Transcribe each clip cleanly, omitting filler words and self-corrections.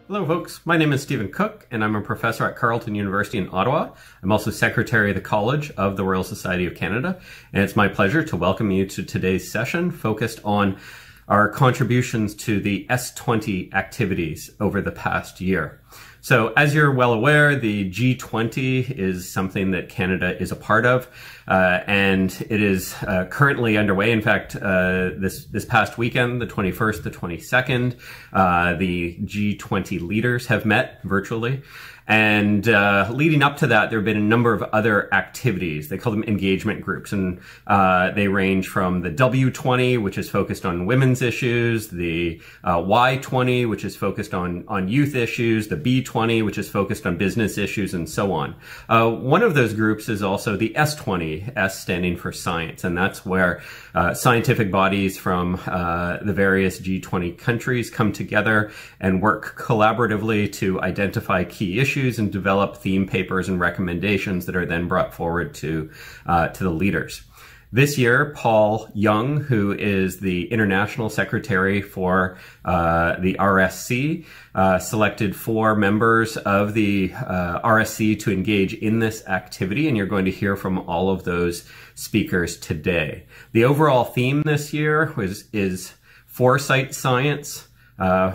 Hello folks, my name is Stephen Cook and I'm a professor at Carleton University in Ottawa. I'm also Secretary of the College of the Royal Society of Canada, and it's my pleasure to welcome you to today's session focused on our contributions to the S20 activities over the past year. So as you're well aware, the G20 is something that Canada is a part of, and it is currently underway. In fact, this past weekend, the 21st to 22nd, the G20 leaders have met virtually. And leading up to that, there have been a number of other activities. They call them engagement groups, and they range from the W20, which is focused on women's issues, the Y20, which is focused on youth issues, the B20, which is focused on business issues, and so on. One of those groups is also the S20, S standing for science, and that's where scientific bodies from the various G20 countries come together and work collaboratively to identify key issues and develop theme papers and recommendations that are then brought forward to the leaders. This year, Paul Young, who is the International Secretary for the RSC, selected 4 members of the RSC to engage in this activity, and you're going to hear from all of those speakers today. The overall theme this year is Foresight Science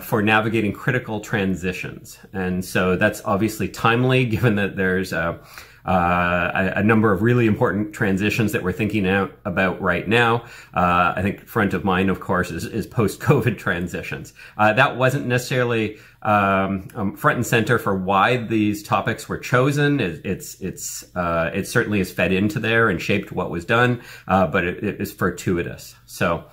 for navigating critical transitions. And so that's obviously timely, given that there's a number of really important transitions that we're thinking about right now. I think front of mind, of course, is post-COVID transitions. That wasn't necessarily front and center for why these topics were chosen. It certainly is fed into there and shaped what was done, but it is fortuitous. So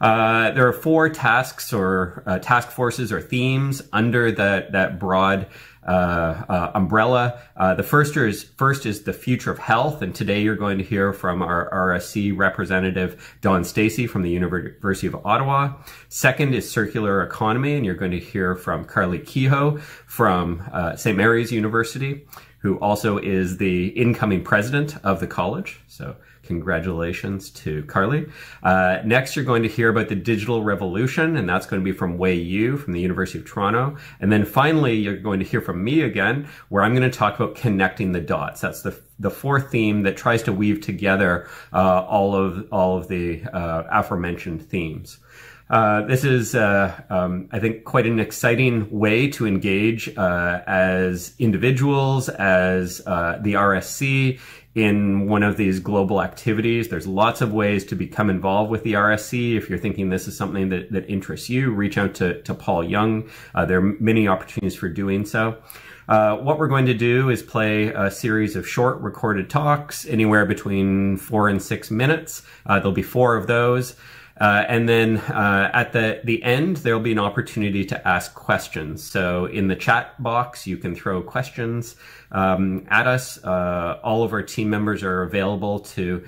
there are 4 tasks or task forces or themes under that broad umbrella. The first is the future of health, and today you're going to hear from our RSC representative Don Stacey from the University of Ottawa. Second is circular economy, and you're going to hear from Carly Kehoe from St. Mary's University, who also is the incoming president of the college. So congratulations to Carly. Next, you're going to hear about the digital revolution, and that's going to be from Wei Yu from the University of Toronto. And then finally, you're going to hear from me again, where I'm going to talk about connecting the dots. That's the fourth theme that tries to weave together all of the aforementioned themes. This is, I think, quite an exciting way to engage as individuals, as the RSC, in one of these global activities. There's lots of ways to become involved with the RSC. If you're thinking this is something that interests you, reach out to Paul Young. There are many opportunities for doing so. What we're going to do is play a series of short recorded talks, anywhere between 4 and 6 minutes. There'll be 4 of those. And then at the end, there'll be an opportunity to ask questions. So in the chat box, you can throw questions at us. All of our team members are available to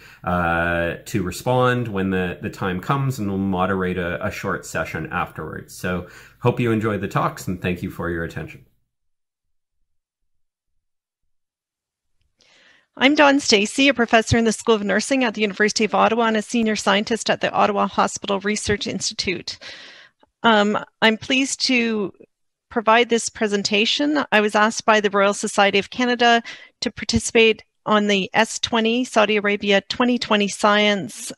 respond when the time comes, and we'll moderate a short session afterwards. So hope you enjoy the talks, and thank you for your attention. I'm Dawn Stacey, a professor in the School of Nursing at the University of Ottawa and a senior scientist at the Ottawa Hospital Research Institute. I'm pleased to provide this presentation. I was asked by the Royal Society of Canada to participate on the S20 Saudi Arabia 2020 Science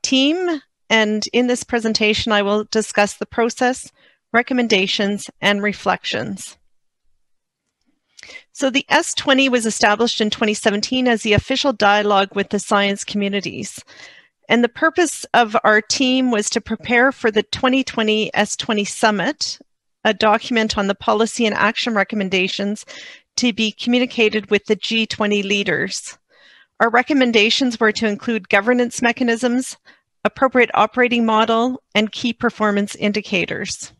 team, and in this presentation I will discuss the process, recommendations, and reflections. So the S20 was established in 2017 as the official dialogue with the science communities. And the purpose of our team was to prepare for the 2020 S20 Summit, a document on the policy and action recommendations to be communicated with the G20 leaders. Our recommendations were to include governance mechanisms, appropriate operating model, and key performance indicators.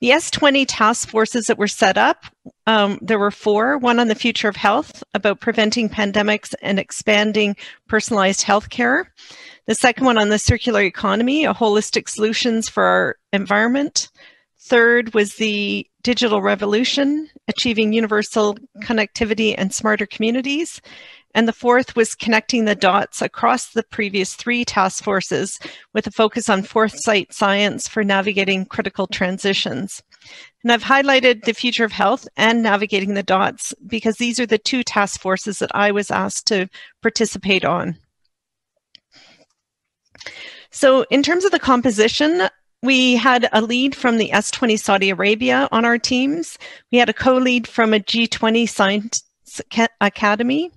The S20 task forces that were set up, there were 4. One on the future of health, about preventing pandemics and expanding personalized healthcare. The second one on the circular economy, a holistic solutions for our environment. Third was the digital revolution, achieving universal connectivity and smarter communities. And the fourth was connecting the dots across the previous 3 task forces with a focus on foresight science for navigating critical transitions. And I've highlighted the future of health and navigating the dots because these are the 2 task forces that I was asked to participate on. So in terms of the composition, we had a lead from the S20 Saudi Arabia on our teams. We had a co-lead from a G20 Science Academy.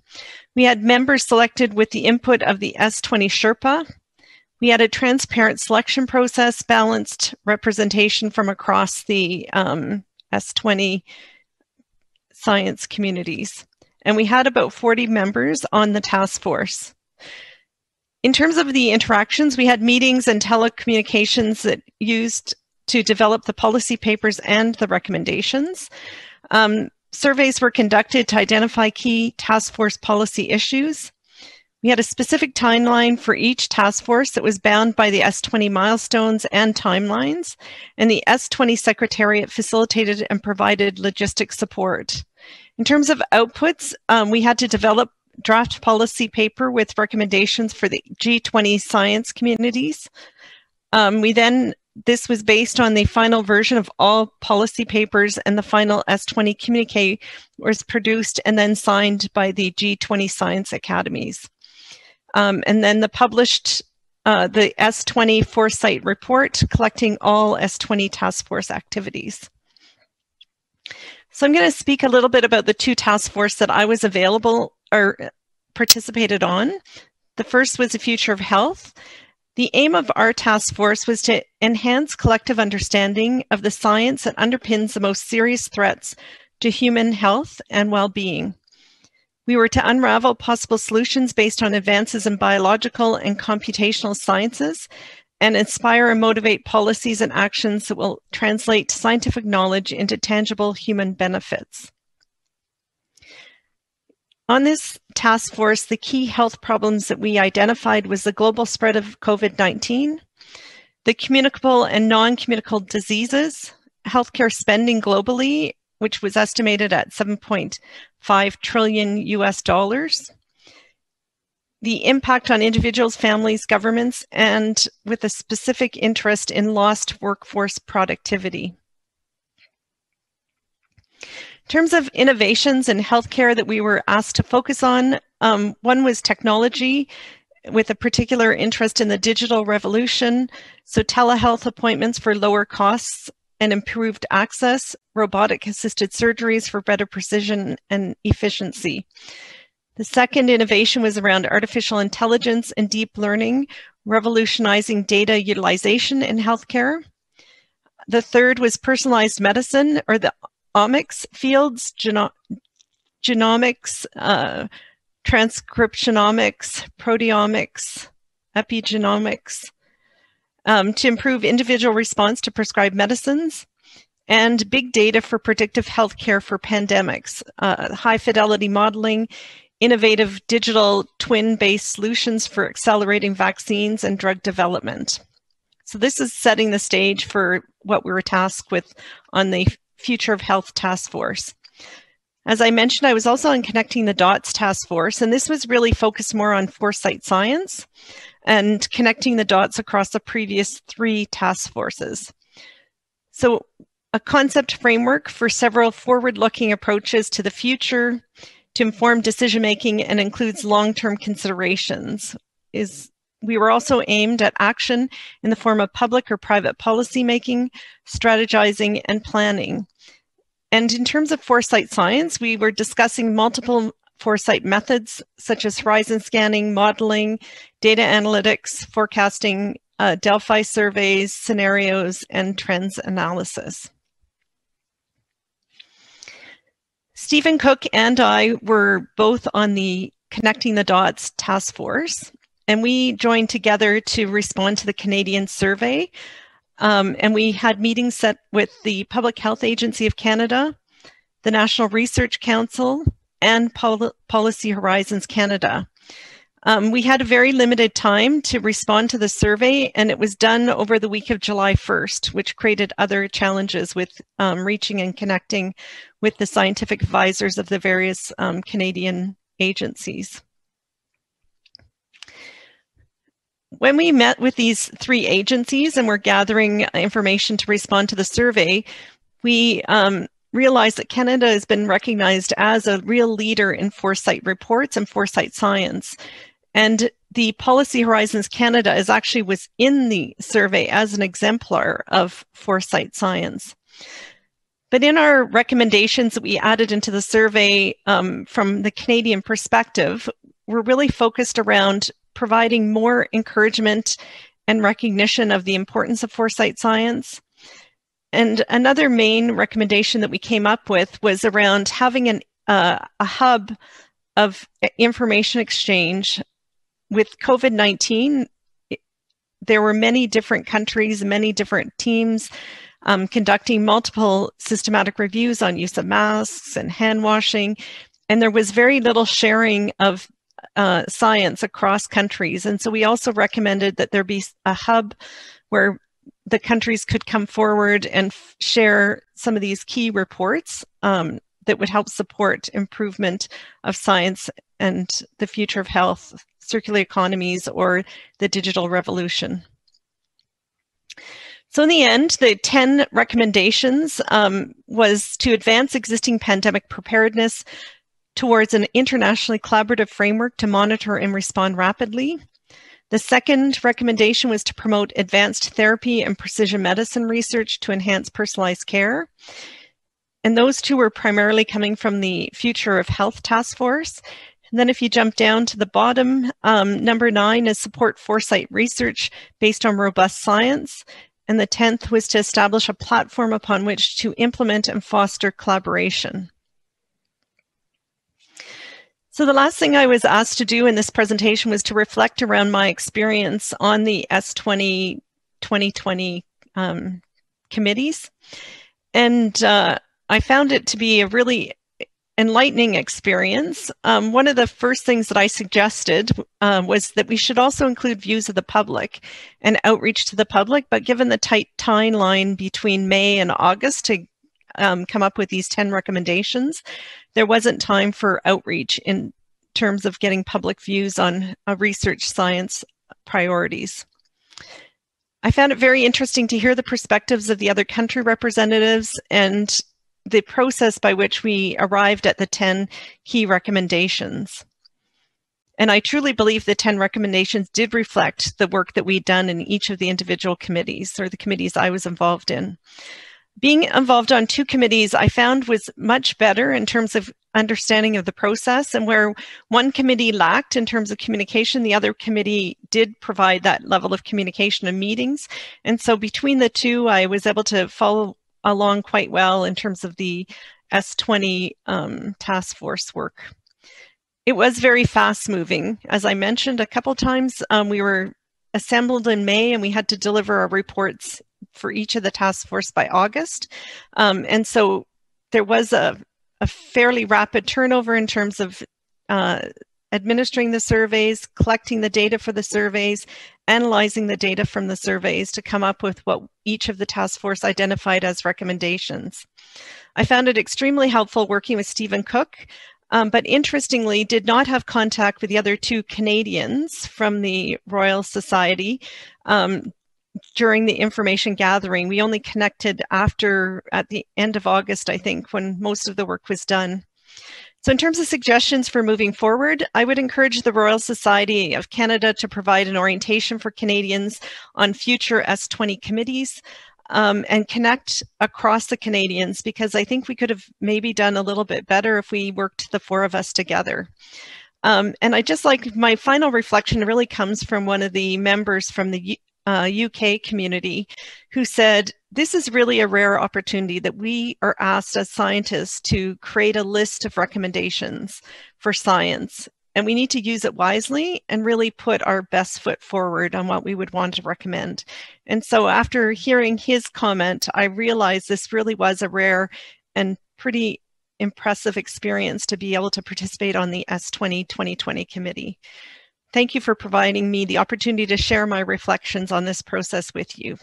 We had members selected with the input of the S20 Sherpa. We had a transparent selection process, balanced representation from across the S20 science communities. And we had about 40 members on the task force. In terms of the interactions, we had meetings and telecommunications that used to develop the policy papers and the recommendations. Surveys were conducted to identify key task force policy issues. We had a specific timeline for each task force that was bound by the S20 milestones and timelines, and the S20 Secretariat facilitated and provided logistic support. In terms of outputs, we had to develop draft policy paper with recommendations for the G20 science communities. This was based on the final version of all policy papers, and the final S20 communique was produced and then signed by the G20 Science Academies. And then the published the S20 Foresight report, collecting all S20 task force activities. So I'm going to speak a little bit about the 2 task forces that I was available or participated on. The first was the future of health. The aim of our task force was to enhance collective understanding of the science that underpins the most serious threats to human health and well-being. We were to unravel possible solutions based on advances in biological and computational sciences and inspire and motivate policies and actions that will translate scientific knowledge into tangible human benefits. On this task force, the key health problems that we identified was the global spread of COVID-19, the communicable and non-communicable diseases, healthcare spending globally, which was estimated at $7.5 trillion US, the impact on individuals, families, governments, and with a specific interest in lost workforce productivity. In terms of innovations in healthcare that we were asked to focus on, one was technology with a particular interest in the digital revolution. So telehealth appointments for lower costs and improved access, robotic assisted surgeries for better precision and efficiency. The second innovation was around artificial intelligence and deep learning, revolutionizing data utilization in healthcare. The third was personalized medicine, or the omics fields, genomics, transcriptomics, proteomics, epigenomics, to improve individual response to prescribed medicines, and big data for predictive healthcare for pandemics, high fidelity modeling, innovative digital twin-based solutions for accelerating vaccines and drug development. So this is setting the stage for what we were tasked with on the Future of Health Task Force. As I mentioned, I was also on Connecting the Dots Task Force, and this was really focused more on foresight science and connecting the dots across the previous 3 task forces. So a concept framework for several forward-looking approaches to the future to inform decision-making and includes long-term considerations. We were also aimed at action in the form of public or private policymaking, strategizing, and planning. And in terms of foresight science, we were discussing multiple foresight methods such as horizon scanning, modeling, data analytics, forecasting, Delphi surveys, scenarios, and trends analysis. Stephen Cook and I were both on the Connecting the Dots task force, and we joined together to respond to the Canadian survey. And we had meetings set with the Public Health Agency of Canada, the National Research Council, and Policy Horizons Canada. We had a very limited time to respond to the survey, and it was done over the week of July 1st, which created other challenges with reaching and connecting with the scientific advisors of the various Canadian agencies. when we met with these three agencies and were gathering information to respond to the survey, we realized that Canada has been recognized as a real leader in foresight reports and foresight science. And the Policy Horizons Canada was in the survey as an exemplar of foresight science. But in our recommendations that we added into the survey from the Canadian perspective, we're really focused around providing more encouragement and recognition of the importance of foresight science. And another main recommendation that we came up with was around having a hub of information exchange. With COVID-19, there were many different countries, many different teams conducting multiple systematic reviews on use of masks and hand washing, and there was very little sharing of science across countries. And so we also recommended that there be a hub where the countries could come forward and share some of these key reports that would help support improvement of science and the future of health, circular economies, or the digital revolution. So in the end, the 10 recommendations was to advance existing pandemic preparedness towards an internationally collaborative framework to monitor and respond rapidly. The second recommendation was to promote advanced therapy and precision medicine research to enhance personalized care. And those two were primarily coming from the Future of Health Task Force. And then if you jump down to the bottom, number 9 is support foresight research based on robust science. And the 10th was to establish a platform upon which to implement and foster collaboration. So the last thing I was asked to do in this presentation was to reflect around my experience on the S20 2020 committees. And I found it to be a really enlightening experience. One of the first things that I suggested was that we should also include views of the public and outreach to the public, but given the tight timeline between May and August to come up with these 10 recommendations, there wasn't time for outreach in terms of getting public views on research science priorities. I found it very interesting to hear the perspectives of the other country representatives and the process by which we arrived at the 10 key recommendations. And I truly believe the 10 recommendations did reflect the work that we'd done in each of the individual committees, or the committees I was involved in. Being involved on 2 committees I found was much better in terms of understanding of the process, and where one committee lacked in terms of communication, the other committee did provide that level of communication and meetings. And so between the two, I was able to follow along quite well in terms of the S20 task force work. It was very fast moving. As I mentioned a couple times, we were assembled in May and we had to deliver our reports for each of the task force by August. And so there was a fairly rapid turnover in terms of administering the surveys, collecting the data for the surveys, analyzing the data from the surveys to come up with what each of the task force identified as recommendations. I found it extremely helpful working with Stephen Cook, but interestingly did not have contact with the other 2 Canadians from the Royal Society during the information gathering. We only connected at the end of August, I think, when most of the work was done. So in terms of suggestions for moving forward, I would encourage the Royal Society of Canada to provide an orientation for Canadians on future S20 committees and connect across the Canadians, because I think we could have maybe done a little bit better if we worked the 4 of us together. And I just like, my final reflection really comes from one of the members from the UK community who said, this is really a rare opportunity that we are asked as scientists to create a list of recommendations for science, and we need to use it wisely and really put our best foot forward on what we would want to recommend. And so after hearing his comment, I realized this really was a rare and pretty impressive experience to be able to participate on the S20 2020 committee. Thank you for providing me the opportunity to share my reflections on this process with you.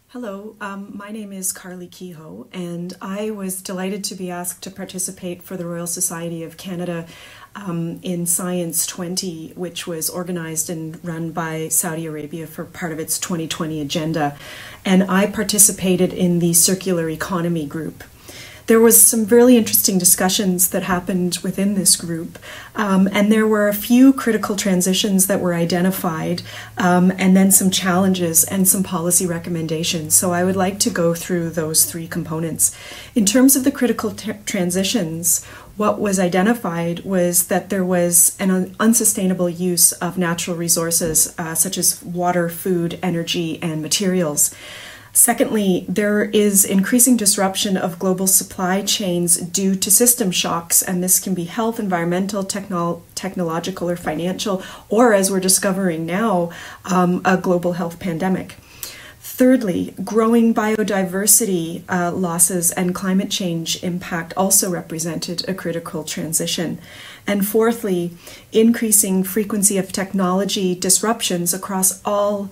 Hello, my name is Carly Kehoe, and I was delighted to be asked to participate for the Royal Society of Canada in Science 20, which was organized and run by Saudi Arabia for part of its 2020 agenda. And I participated in the circular economy group. There was some really interesting discussions that happened within this group, and there were a few critical transitions that were identified, and then some challenges and some policy recommendations. So I would like to go through those three components. In terms of the critical transitions, what was identified was that there was an unsustainable use of natural resources such as water, food, energy, and materials. Secondly, there is increasing disruption of global supply chains due to system shocks, and this can be health, environmental, technological, or financial, or as we're discovering now, a global health pandemic. Thirdly, growing biodiversity losses and climate change impact also represented a critical transition. And fourthly, increasing frequency of technology disruptions across all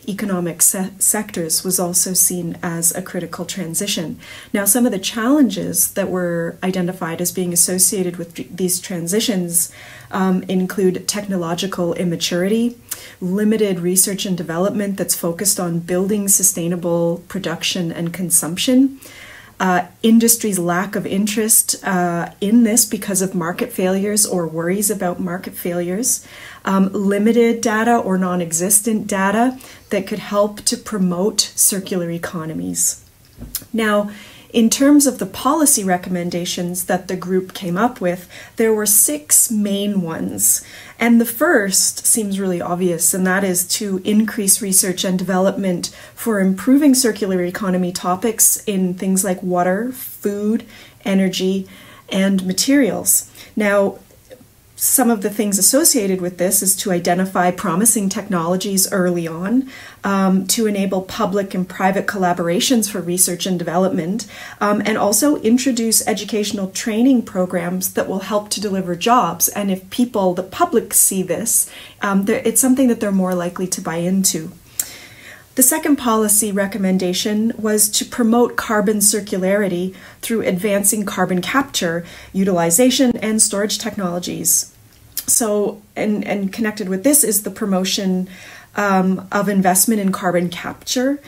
economic sectors was also seen as a critical transition. Now, some of the challenges that were identified as being associated with these transitions include technological immaturity, limited research and development that's focused on building sustainable production and consumption, industry's lack of interest in this because of market failures or worries about market failures, limited data or non-existent data that could help to promote circular economies. Now, in terms of the policy recommendations that the group came up with, there were 6 main ones. And the first seems really obvious, and that is to increase research and development for improving circular economy topics in things like water, food, energy, and materials. Now, some of the things associated with this is to identify promising technologies early on, to enable public and private collaborations for research and development, and also introduce educational training programs that will help to deliver jobs. And if people, the public, see this, it's something that they're more likely to buy into. The second policy recommendation was to promote carbon circularity through advancing carbon capture, utilization, and storage technologies. So, and connected with this is the promotion of investment in carbon capture,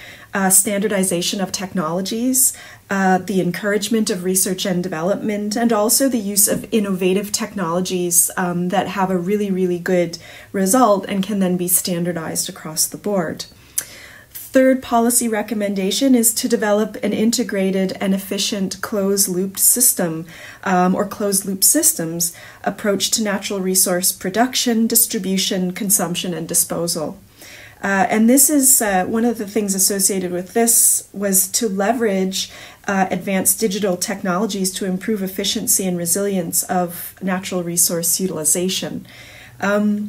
standardization of technologies, the encouragement of research and development, and also the use of innovative technologies that have a really, really good result and can then be standardized across the board. Third policy recommendation is to develop an integrated and efficient closed-loop system or closed-loop systems approach to natural resource production, distribution, consumption, and disposal. And this is one of the things associated with this was to leverage advanced digital technologies to improve efficiency and resilience of natural resource utilization.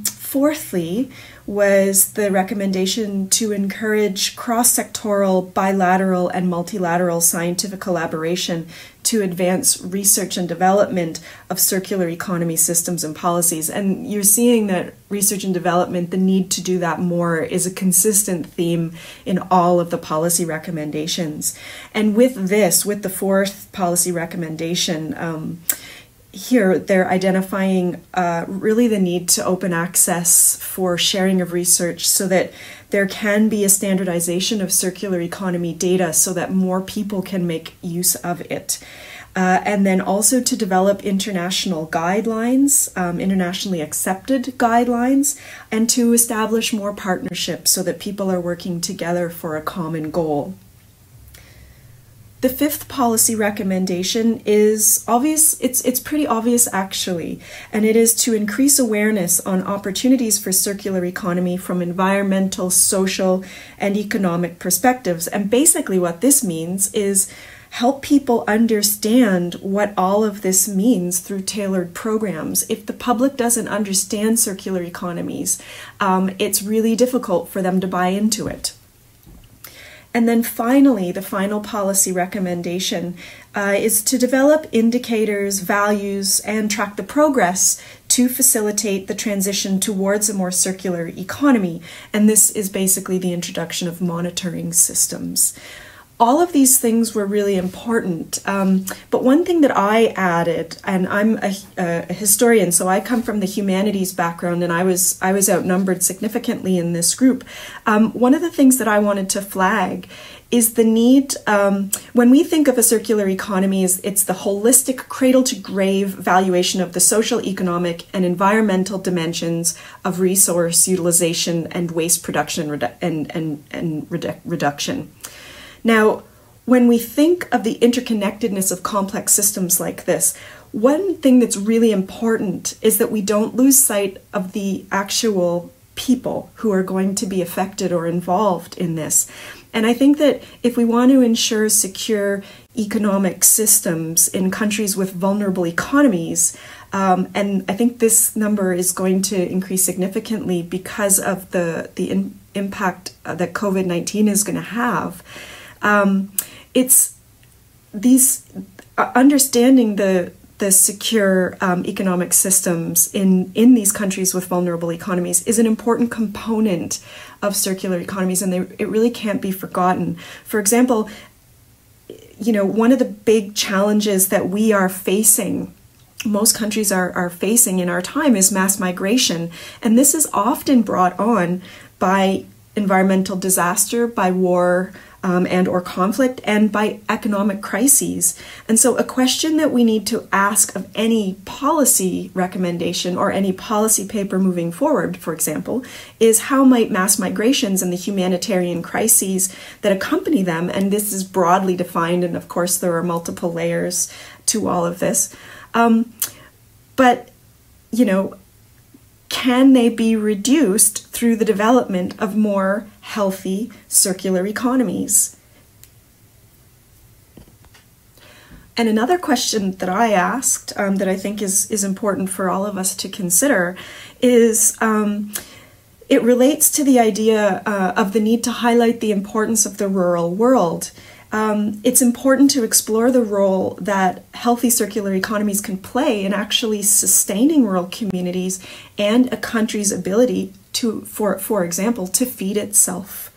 Fourthly, was the recommendation to encourage cross-sectoral, bilateral, and multilateral scientific collaboration to advance research and development of circular economy systems and policies. And you're seeing that research and development, the need to do that more, is a consistent theme in all of the policy recommendations. And with this, with the fourth policy recommendation, here, they're identifying really the need to open access for sharing of research so that there can be a standardization of circular economy data so that more people can make use of it. And then also to develop international guidelines, internationally accepted guidelines, and to establish more partnerships so that people are working together for a common goal. The fifth policy recommendation is obvious. It's pretty obvious actually, and it is to increase awareness on opportunities for circular economy from environmental, social, and economic perspectives. And basically what this means is help people understand what all of this means through tailored programs. If the public doesn't understand circular economies, it's really difficult for them to buy into it. And then finally, the final policy recommendation is to develop indicators, values, and track the progress to facilitate the transition towards a more circular economy. And this is basically the introduction of monitoring systems. all of these things were really important. But one thing that I added, and I'm a historian, so I come from the humanities background, and I was outnumbered significantly in this group. One of the things that I wanted to flag is the need, when we think of a circular economy, it's the holistic cradle-to-grave valuation of the social, economic, and environmental dimensions of resource utilization and waste production and reduction. Now, when we think of the interconnectedness of complex systems like this, one thing that's really important is that we don't lose sight of the actual people who are going to be affected or involved in this. And I think that if we want to ensure secure economic systems in countries with vulnerable economies, and I think this number is going to increase significantly because of the impact that COVID-19 is going to have, it's these understanding the secure economic systems in these countries with vulnerable economies is an important component of circular economies, and it really can't be forgotten. For example, one of the big challenges that we are facing, most countries are facing in our time, is mass migration, and this is often brought on by environmental disaster, by war, and or conflict, and by economic crises. And so a question that we need to ask of any policy recommendation or any policy paper moving forward, for example, is how might mass migrations and the humanitarian crises that accompany them, and this is broadly defined, and of course there are multiple layers to all of this, but can they be reduced through the development of more healthy circular economies? And another question that I asked that I think is important for all of us to consider is it relates to the idea of the need to highlight the importance of the rural world. It's important to explore the role that healthy circular economies can play in actually sustaining rural communities and a country's ability to, for example, to feed itself.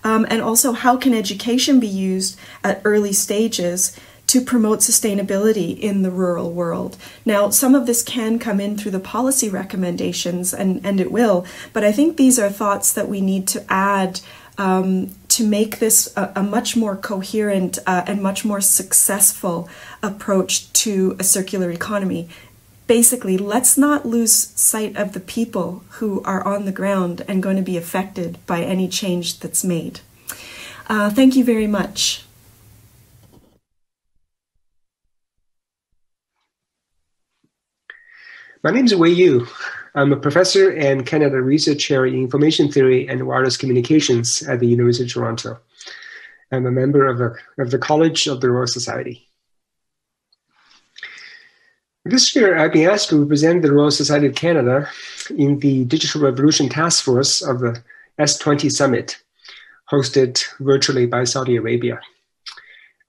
And also, how can education be used at early stages to promote sustainability in the rural world? Now, some of this can come in through the policy recommendations, and it will, but I think these are thoughts that we need to add to make this a much more coherent and much more successful approach to a circular economy. Basically, let's not lose sight of the people who are on the ground and going to be affected by any change that's made. Thank you very much. My name is Wei Yu. I'm a professor and Canada Research Chair in Information Theory and Wireless Communications at the University of Toronto. I'm a member of the College of the Royal Society. This year, I've been asked to represent the Royal Society of Canada in the Digital Revolution Task Force of the S20 Summit, hosted virtually by Saudi Arabia.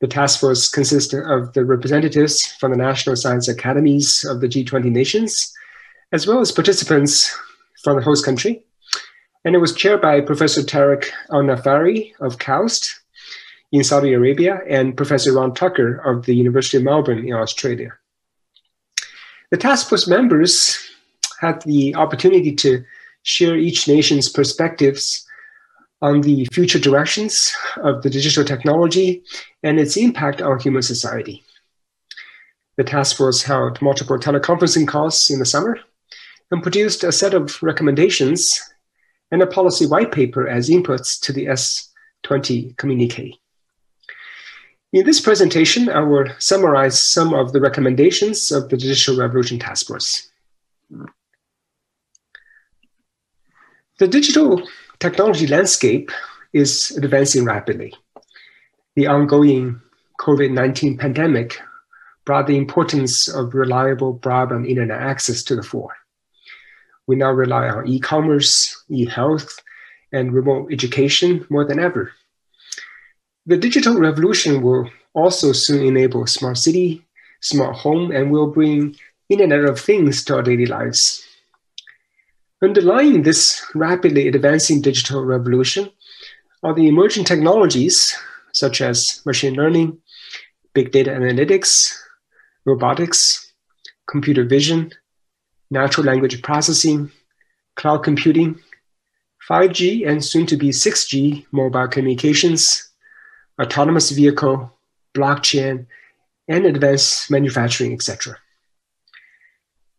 The task force consists of the representatives from the National Science Academies of the G20 nations, as well as participants from the host country. And it was chaired by Professor Tariq Al-Nafari of KAUST in Saudi Arabia and Professor Ron Tucker of the University of Melbourne in Australia. The task force members had the opportunity to share each nation's perspectives on the future directions of the digital technology and its impact on human society. The task force held multiple teleconferencing calls in the summer and produced a set of recommendations and a policy white paper as inputs to the S20 communiqué. In this presentation, I will summarize some of the recommendations of the Digital Revolution Task Force. The digital technology landscape is advancing rapidly. The ongoing COVID-19 pandemic brought the importance of reliable broadband internet access to the fore. We now rely on e-commerce, e-health, and remote education more than ever. The digital revolution will also soon enable smart city, smart home, and will bring Internet of Things to our daily lives. Underlying this rapidly advancing digital revolution are the emerging technologies such as machine learning, big data analytics, robotics, computer vision, natural language processing, cloud computing, 5G and soon to be 6G mobile communications, autonomous vehicle, blockchain, and advanced manufacturing, etc.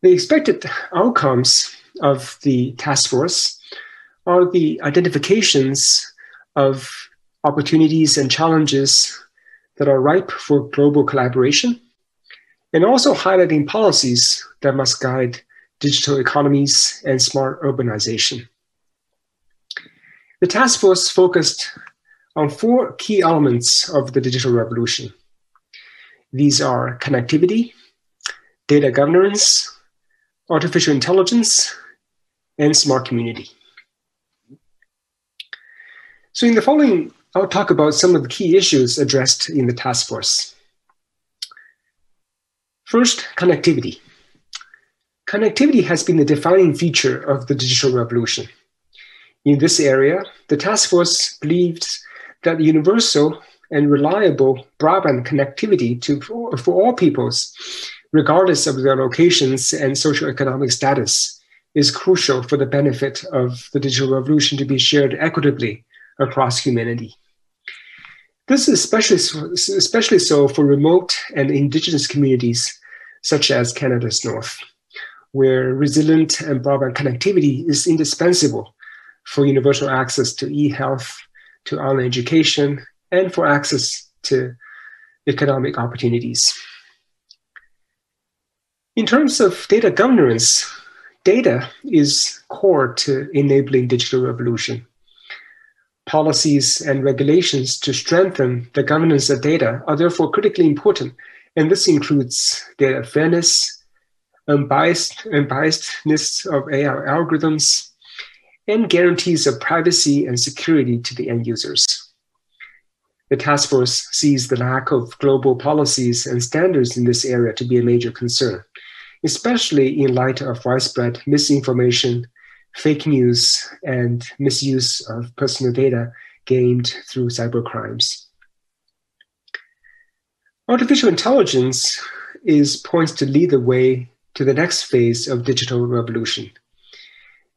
The expected outcomes of the task force are the identifications of opportunities and challenges that are ripe for global collaboration, and also highlighting policies that must guide digital economies and smart urbanization. The task force focused on 4 key elements of the digital revolution. These are connectivity, data governance, artificial intelligence, and smart community. So in the following, I'll talk about some of the key issues addressed in the task force. First, connectivity. Connectivity has been the defining feature of the digital revolution. In this area, the task force believed that universal and reliable broadband connectivity for all peoples, regardless of their locations and socioeconomic status, is crucial for the benefit of the digital revolution to be shared equitably across humanity. This is especially so for remote and indigenous communities, such as Canada's North, where resilient and broadband connectivity is indispensable for universal access to e-health, to online education, and for access to economic opportunities. In terms of data governance, data is core to enabling digital revolution. Policies and regulations to strengthen the governance of data are therefore critically important, and this includes data fairness, unbiasedness of AI algorithms, and guarantees of privacy and security to the end users. The task force sees the lack of global policies and standards in this area to be a major concern, especially in light of widespread misinformation, fake news, and misuse of personal data gained through cybercrimes. Artificial intelligence is poised to lead the way to the next phase of digital revolution.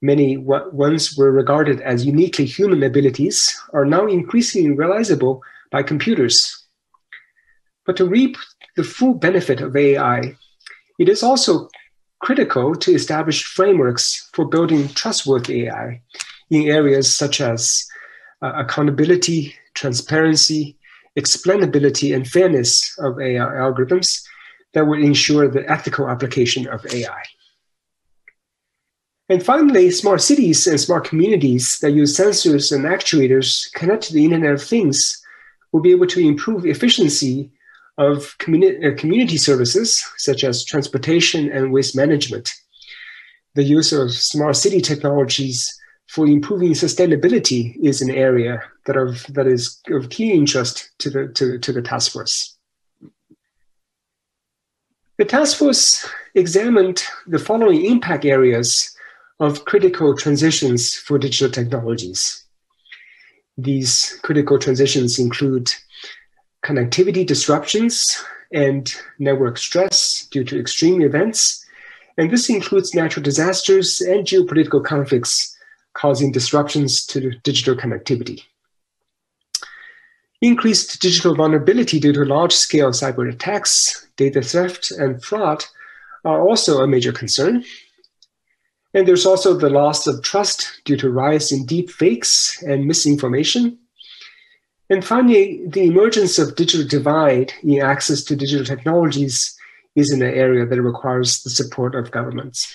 Many what once were regarded as uniquely human abilities are now increasingly realizable by computers. But to reap the full benefit of AI, it is also critical to establish frameworks for building trustworthy AI in areas such as accountability, transparency, explainability, and fairness of AI algorithms that would ensure the ethical application of AI. And finally, smart cities and smart communities that use sensors and actuators connect to the Internet of Things will be able to improve efficiency of community services, such as transportation and waste management. The use of smart city technologies for improving sustainability is an area that is of key interest to the task force. The task force examined the following impact areas of critical transitions for digital technologies. These critical transitions include connectivity disruptions and network stress due to extreme events, and this includes natural disasters and geopolitical conflicts causing disruptions to digital connectivity. Increased digital vulnerability due to large-scale cyber attacks, data theft, and fraud are also a major concern. And there's also the loss of trust due to rise in deep fakes and misinformation. And finally, the emergence of digital divide in access to digital technologies is an area that requires the support of governments.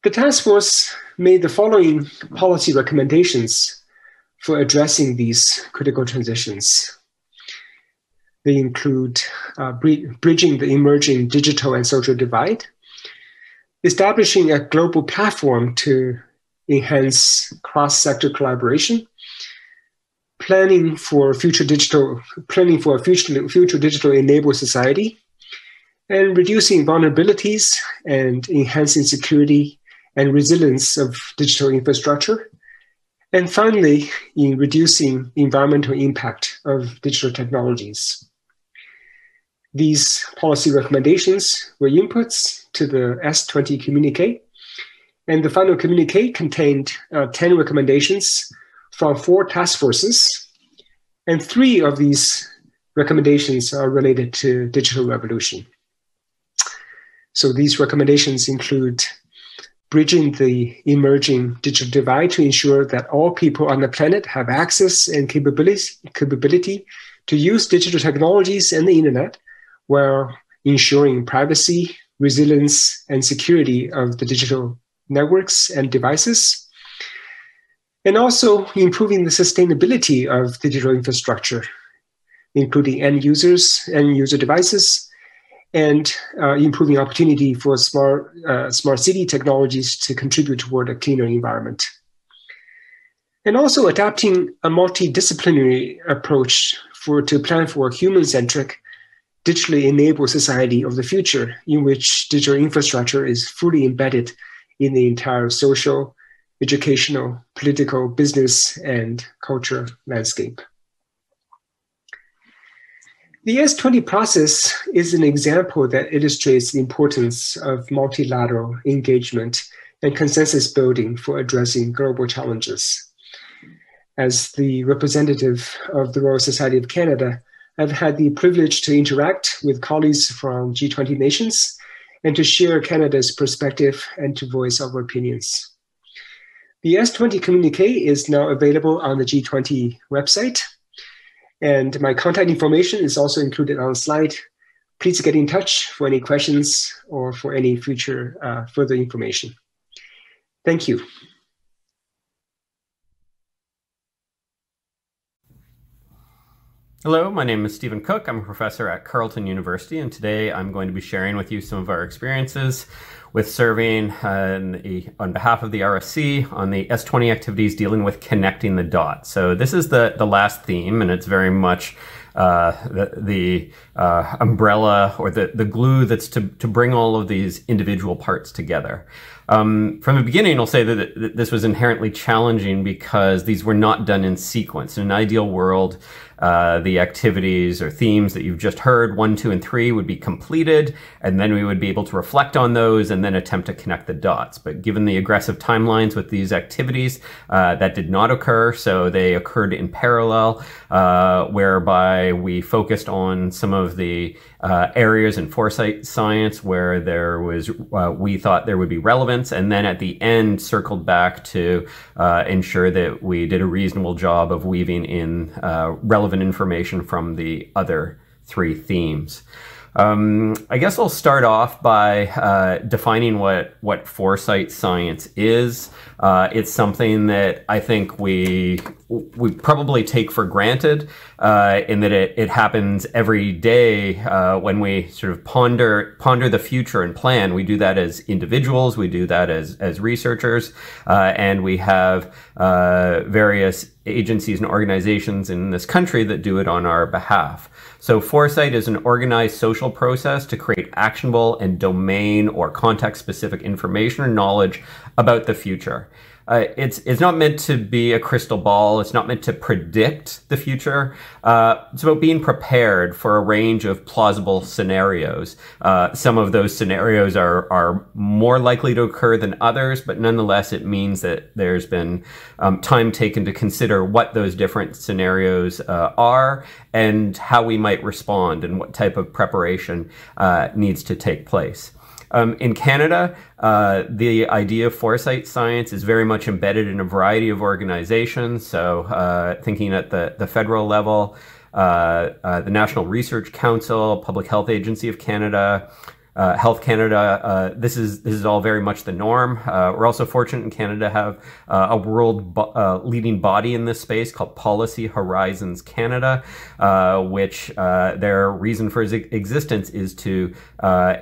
The task force made the following policy recommendations for addressing these critical transitions. They include bridging the emerging digital and social divide, establishing a global platform to enhance cross-sector collaboration, planning for a future digital enabled society, and reducing vulnerabilities and enhancing security and resilience of digital infrastructure, And finally, in reducing environmental impact of digital technologies. These policy recommendations were inputs to the S20 communiqué, and the final communiqué contained 10 recommendations from 4 task forces, and 3 of these recommendations are related to digital revolution. So these recommendations include bridging the emerging digital divide to ensure that all people on the planet have access and capability to use digital technologies and the internet, while ensuring privacy, resilience, and security of the digital networks and devices, and also improving the sustainability of digital infrastructure, including end user devices, and improving opportunity for smart city technologies to contribute toward a cleaner environment. And also adapting a multidisciplinary approach to plan for a human-centric, digitally enabled society of the future, in which digital infrastructure is fully embedded in the entire social, educational, political, business, and culture landscape. The S20 process is an example that illustrates the importance of multilateral engagement and consensus building for addressing global challenges. As the representative of the Royal Society of Canada, I've had the privilege to interact with colleagues from G20 nations and to share Canada's perspective and to voice our opinions. The S20 communiqué is now available on the G20 website, and my contact information is also included on the slide. Please get in touch for any questions or for any future further information. Thank you. Hello, my name is Stephen Cook. I'm a professor at Carleton University, and today I'm going to be sharing with you some of our experiences with serving on behalf of the RSC on the S20 activities dealing with connecting the dots. So this is the last theme, and it's very much the umbrella or the glue that's to bring all of these individual parts together. From the beginning, I'll say that this was inherently challenging because these were not done in sequence. In an ideal world, the activities or themes that you've just heard, 1, 2, and 3 would be completed, and then we would be able to reflect on those and then attempt to connect the dots. But given the aggressive timelines with these activities, that did not occur, so they occurred in parallel, whereby we focused on some of the areas in foresight science where there was, we thought there would be relevance, and then at the end circled back to ensure that we did a reasonable job of weaving in relevant information from the other 3 themes. I guess I'll start off by defining what foresight science is. It's something that I think we probably take for granted in that it happens every day when we sort of ponder the future and plan. We do that as individuals, we do that as researchers, and we have various agencies and organizations in this country that do it on our behalf. So foresight is an organized social process to create actionable and domain or context-specific information or knowledge about the future. It's not meant to be a crystal ball. It's not meant to predict the future. It's about being prepared for a range of plausible scenarios. Some of those scenarios are more likely to occur than others, but nonetheless, it means that there's been time taken to consider what those different scenarios are and how we might respond and what type of preparation needs to take place. In Canada, the idea of foresight science is very much embedded in a variety of organizations. So thinking at the federal level, the National Research Council, Public Health Agency of Canada, Health Canada, this is all very much the norm. We're also fortunate in Canada to have a world leading body in this space called Policy Horizons Canada, which their reason for existence is to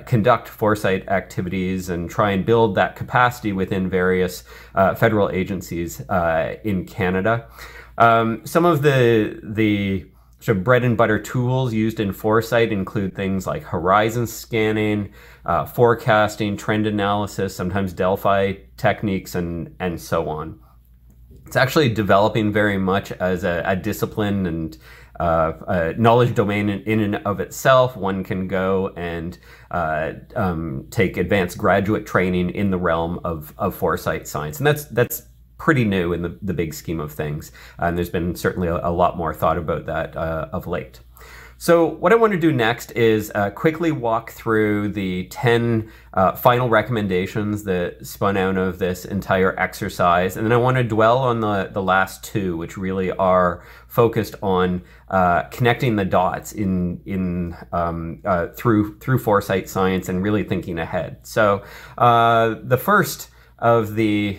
conduct foresight activities and try and build that capacity within various federal agencies in Canada. Some of the sort of bread and butter tools used in foresight include things like horizon scanning, forecasting, trend analysis, sometimes Delphi techniques, and so on. It's actually developing very much as a discipline and a knowledge domain in and of itself. One can go and take advanced graduate training in the realm of foresight science, and that's pretty new in the big scheme of things. And there's been certainly a lot more thought about that of late. So what I want to do next is quickly walk through the 10 final recommendations that spun out of this entire exercise. And then I want to dwell on the last two, which really are focused on connecting the dots through foresight science and really thinking ahead. So the first of the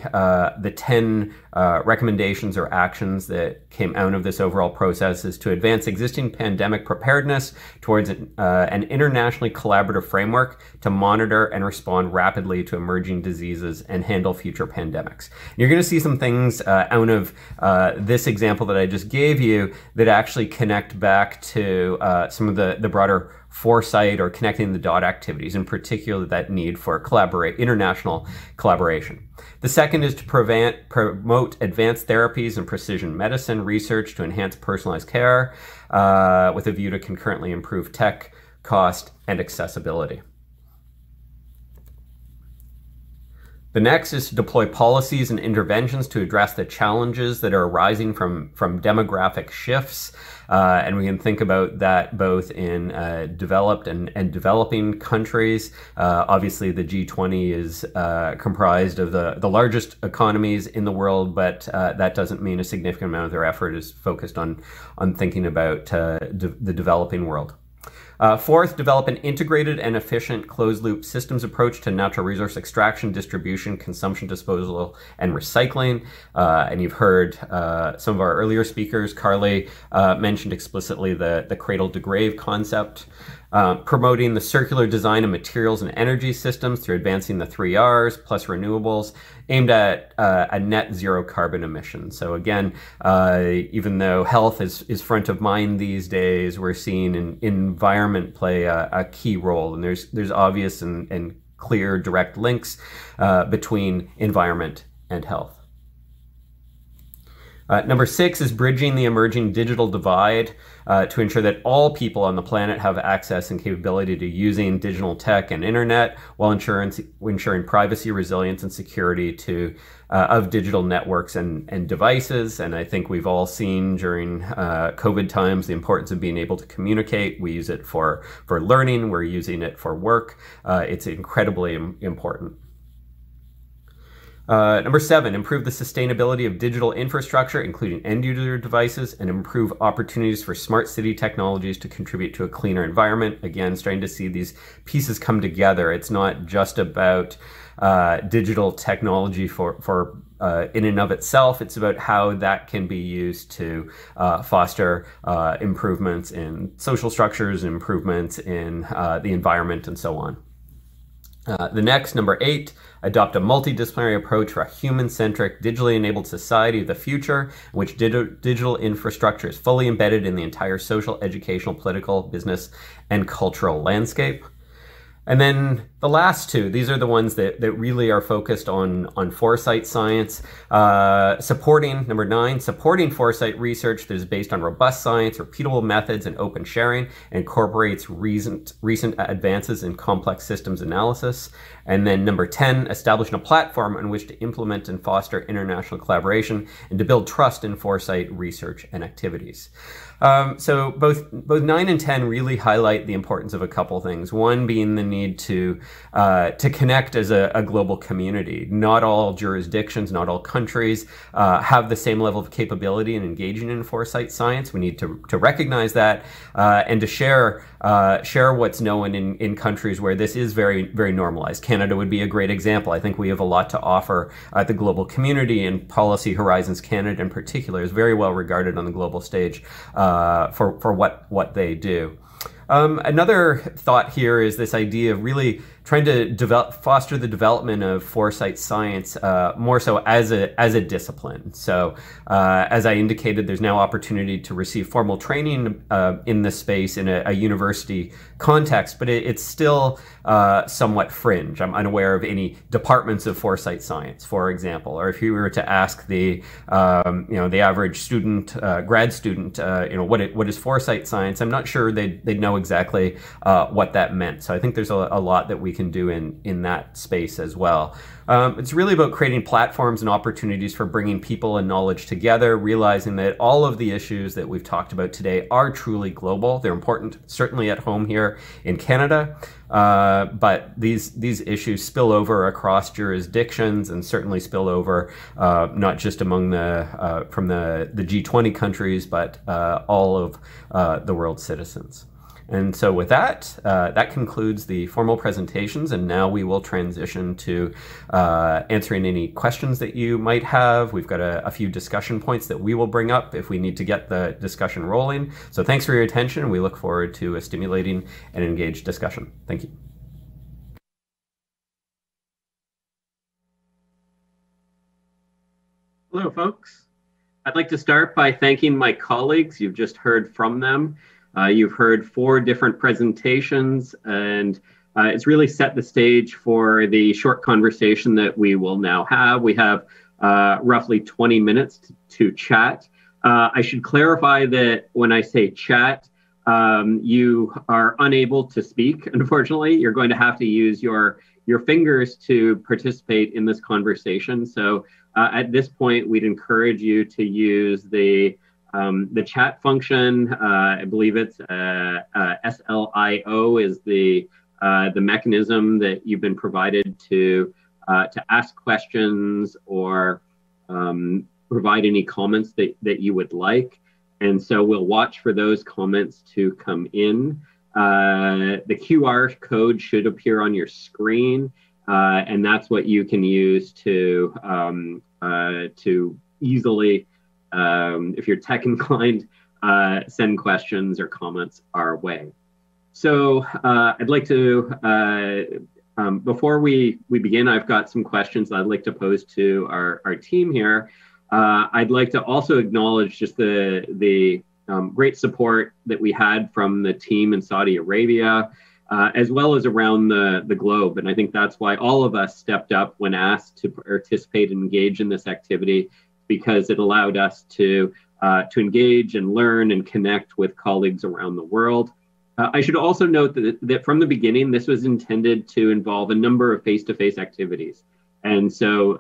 10 recommendations or actions that came out of this overall process is to advance existing pandemic preparedness towards an internationally collaborative framework to monitor and respond rapidly to emerging diseases and handle future pandemics. You're going to see some things out of this example that I just gave you that actually connect back to some of the broader foresight or connecting the dot activities, in particular that need for international collaboration. The second is to promote advanced therapies and precision medicine research to enhance personalized care with a view to concurrently improve tech, cost, and accessibility. The next is to deploy policies and interventions to address the challenges that are arising from demographic shifts. And we can think about that both in developed and developing countries. Obviously, the G20 is comprised of the largest economies in the world, but that doesn't mean a significant amount of their effort is focused on thinking about the developing world. Fourth, develop an integrated and efficient closed-loop systems approach to natural resource extraction, distribution, consumption, disposal, and recycling. And you've heard some of our earlier speakers, Carly, mentioned explicitly the cradle-to-grave concept. Promoting the circular design of materials and energy systems through advancing the 3 Rs plus renewables, aimed at a net zero carbon emissions. So again, even though health is front of mind these days, we're seeing environment play a key role, and there's obvious and clear direct links between environment and health. Number 6 is bridging the emerging digital divide to ensure that all people on the planet have access and capability to using digital tech and internet, while ensuring privacy, resilience, and security of digital networks and devices. And I think we've all seen during COVID times the importance of being able to communicate. We use it for learning. We're using it for work. It's incredibly important. Number 7, improve the sustainability of digital infrastructure, including end-user devices, and improve opportunities for smart city technologies to contribute to a cleaner environment. Again, starting to see these pieces come together. It's not just about digital technology for in and of itself. It's about how that can be used to foster improvements in social structures, improvements in the environment, and so on. The next, number 8, adopt a multidisciplinary approach for a human-centric, digitally enabled society of the future, in which digital infrastructure is fully embedded in the entire social, educational, political, business, and cultural landscape. And then the last two, these are the ones that really are focused on foresight science. Supporting, number 9, supporting foresight research that is based on robust science, repeatable methods, and open sharing, and incorporates recent advances in complex systems analysis. And then number 10, establishing a platform on which to implement and foster international collaboration and to build trust in foresight research and activities. So both 9 and 10 really highlight the importance of a couple things. One being the need to connect as a global community. Not all jurisdictions, not all countries have the same level of capability in engaging in foresight science. We need to recognize that and to share what's known in countries where this is very, very normalized. Canada would be a great example. I think we have a lot to offer the global community, and Policy Horizons Canada in particular is very well regarded on the global stage for what they do. Another thought here is this idea of really trying to foster the development of foresight science more so as a discipline. So as I indicated, there's now opportunity to receive formal training in this space in a university context, but it's still somewhat fringe. I'm unaware of any departments of foresight science, for example, or if you were to ask the the average student, grad student, what is foresight science, I'm not sure they'd know exactly what that meant. So I think there's a lot that we can do in that space as well. It's really about creating platforms and opportunities for bringing people and knowledge together, realizing that all of the issues that we've talked about today are truly global. They're important, certainly at home here in Canada, but these issues spill over across jurisdictions and certainly spill over not just among from the G20 countries, but all of the world's citizens. And so with that, that concludes the formal presentations, and now we will transition to answering any questions that you might have. We've got a few discussion points that we will bring up if we need to get the discussion rolling. So thanks for your attention, and we look forward to a stimulating and engaged discussion. Thank you. Hello, folks. I'd like to start by thanking my colleagues. You've just heard from them. You've heard 4 different presentations, and it's really set the stage for the short conversation that we will now have. We have roughly 20 minutes to chat. I should clarify that when I say chat, you are unable to speak, unfortunately. You're going to have to use your fingers to participate in this conversation. So at this point, we'd encourage you to use the chat function. I believe it's SLIO is the mechanism that you've been provided to ask questions or provide any comments that you would like. And so we'll watch for those comments to come in. The QR code should appear on your screen, and that's what you can use to easily, if you're tech inclined, send questions or comments our way. So I'd like to, before we begin, I've got some questions that I'd like to pose to our team here. I'd like to also acknowledge just the great support that we had from the team in Saudi Arabia, as well as around the globe. And I think that's why all of us stepped up when asked to participate and engage in this activity, because it allowed us to engage and learn and connect with colleagues around the world. I should also note that from the beginning, this was intended to involve a number of face-to-face activities. And so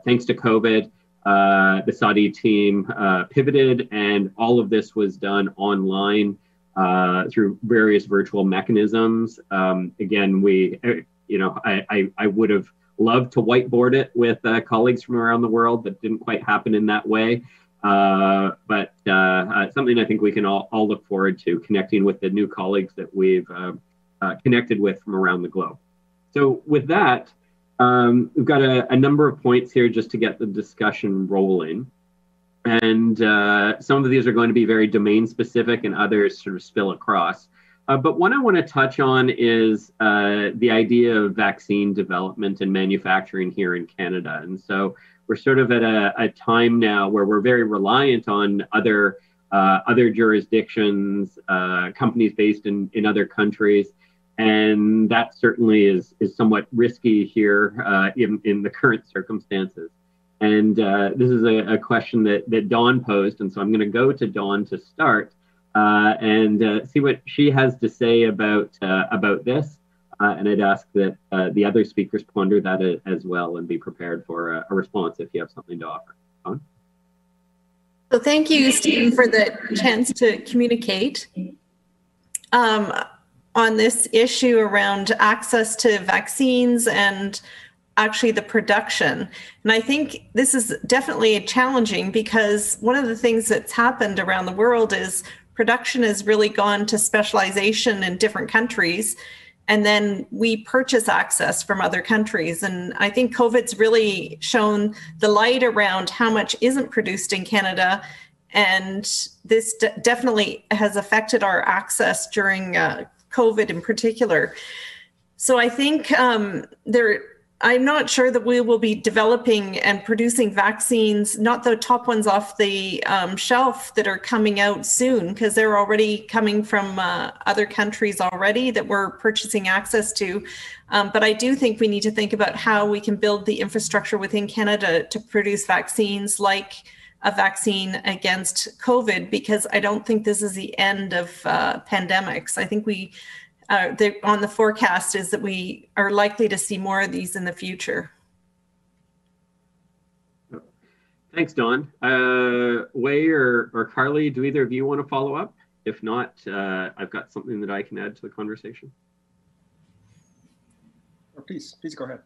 thanks to COVID, the Saudi team pivoted, and all of this was done online through various virtual mechanisms. Again, I would have loved to whiteboard it with colleagues from around the world, but didn't quite happen in that way. But something I think we can all look forward to, connecting with the new colleagues that we've connected with from around the globe. So with that, we've got a number of points here just to get the discussion rolling. And some of these are going to be very domain specific and others sort of spill across. But one I want to touch on is the idea of vaccine development and manufacturing here in Canada. And so we're sort of at a time now where we're very reliant on other jurisdictions, companies based in other countries. And that certainly is somewhat risky here in the current circumstances. And this is a question that Dawn posed. And so I'm going to go to Dawn to start. And see what she has to say about this. And I'd ask that the other speakers ponder that as well and be prepared for a response if you have something to offer. So thank you, Stephen, for the chance to communicate on this issue around access to vaccines and actually the production. And I think this is definitely challenging because one of the things that's happened around the world is production has really gone to specialization in different countries, and then we purchase access from other countries. And I think COVID's really shown the light around how much isn't produced in Canada And this definitely has affected our access during COVID in particular. So I think I'm not sure that we will be developing and producing vaccines, not the top ones off the shelf that are coming out soon, because they're already coming from other countries already that we're purchasing access to. But I do think we need to think about how we can build the infrastructure within Canada to produce vaccines like a vaccine against COVID, because I don't think this is the end of pandemics. I think on the forecast is that we are likely to see more of these in the future. Thanks, Dawn. Wei or Carly, do either of you want to follow up? If not, I've got something that I can add to the conversation. Oh, please go ahead.